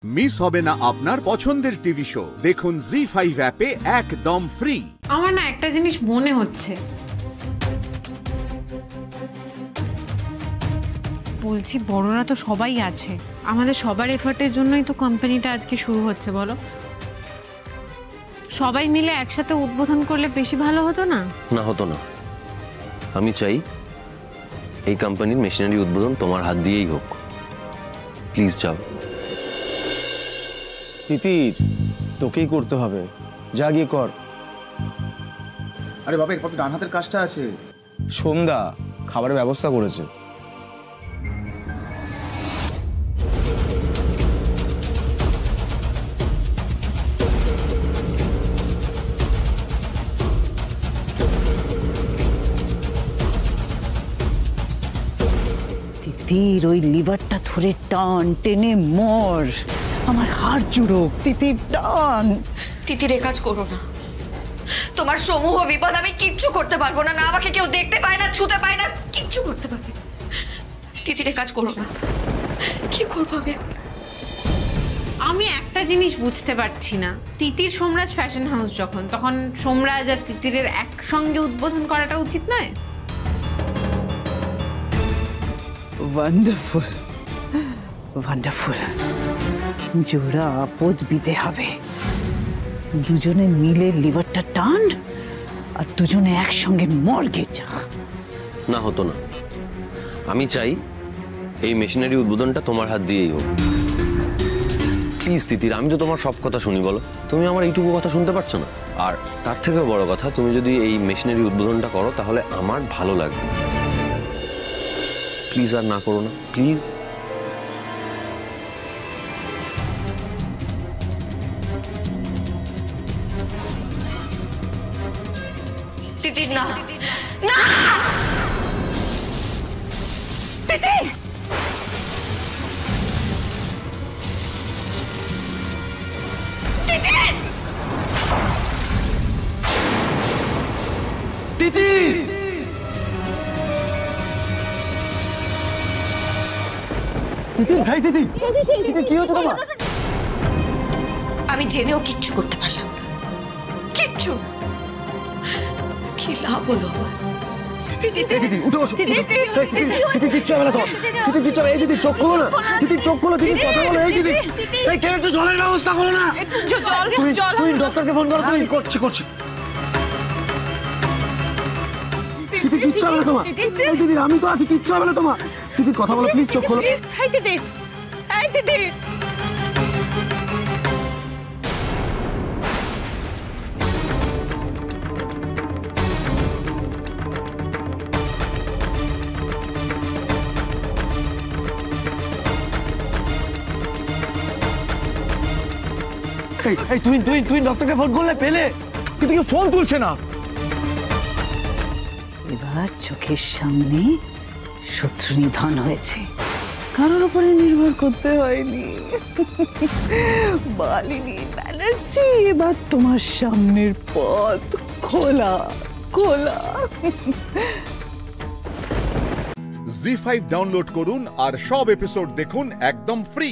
Miss হবে না আপনার পছন্দের টিভি শো। দেখুন জি5 অ্যাপে একদম ফ্রি। আমার না একটা জিনিস মনে হচ্ছে, বলছি বড়রা তো সবাই আছে, আমাদের সবার এফর্টের জন্যই তো কোম্পানিটা আজকে শুরু হচ্ছে, বলো সবাই মিলে একসাথে উদ্বোধন করলে বেশি ভালো হতো না? না হতো না। আমি চাই এই কোম্পানির মেশিনারি উদ্বোধন তোমার হাত দিয়েই হোক। প্লিজ যাও। তিতির, তোকেই করতে হবে, যা গিয়ে কর। আরে বাবা, এরপর তো ডান হাতের কাজটা আছে। সোমদা খাবারের ব্যবস্থা করেছে। তিতির, ওই লিভারটা ধরে টান, টেনে মর, আমার হাড় জুড়োক। তিতির টান। তিতির, এ কাজ করো না, তোমার সমূহ বিপদ আমি কিচ্ছু করতে পারবো না। না আমাকে কেউ দেখতে পায় না, ছুতে পায় না, কিচ্ছু করতে পারবে না। তিতির, এ কাজ করো না। কি করবো আমি এখন? আমি একটা জিনিস বুঝতে পারছি না, তিতির সোমরাজ ফ্যাশন হাউস যখন, তখন সোমরাজ আর তিতিরের একসঙ্গে উদ্বোধন করাটা উচিত নয়? Wonderful, wonderful. জোড়া আপদ বিতে হবে, দুজনে মিলে লিভারটা টান আর দুজনে একসঙ্গে মর্গে যা। না হতো না। আমি চাই এই মেশিনারি উদ্বোধনটা তোমার হাত দিয়েই হোক। প্লিজ তিতির, আমি তো তোমার সব কথা শুনি, বলো তুমি আমার এইটুকু কথা শুনতে পারছো না? আর তার থেকেও বড় কথা, তুমি যদি এই মেশিনারি উদ্বোধনটা করো তাহলে আমার ভালো লাগবে। প্লিজ আর না করো না, প্লিজ। তিতির, না না, তিতির, তিতির, তিতির, তিতির ভাই, তিতির, তিতির কি হচ্ছে তোমার? আমি জেনেও কিচ্ছু করতে পারলাম না, কিচ্ছু। কি লাভ হলো? কিচ্ছু হবে না তোমার। তিতির কিচ্ছু হবে। এই দিদি চোখ খোলো না, তিতির চোখ খোলো, তিতির কথা বলো। এই দিদি, এই কেন একটু জলের ব্যবস্থা করো না? তুই ডক্টরকে ফোন করো। তুই করছি। তিতির কিচ্ছু হবে না তোমার। এই দিদি, আমি তো আছি, কিচ্ছু হবে না তোমার। তিতির কথা বলো প্লিজ, চোখ খোলো। তুই ডক্টরকে ফোন করলে পেলে, কিন্তু কেউ ফোন তুলছে না। এবার চোখের সামনে শত্রু নিধন হয়েছে, কারোর উপরে নির্ভর করতে হয়নি। মালিনী ব্যানার্জি, এবার তোমার সামনের পথ খোলা খোলা। জি5 ডাউনলোড করুন আর সব এপিসোড দেখুন একদম ফ্রি।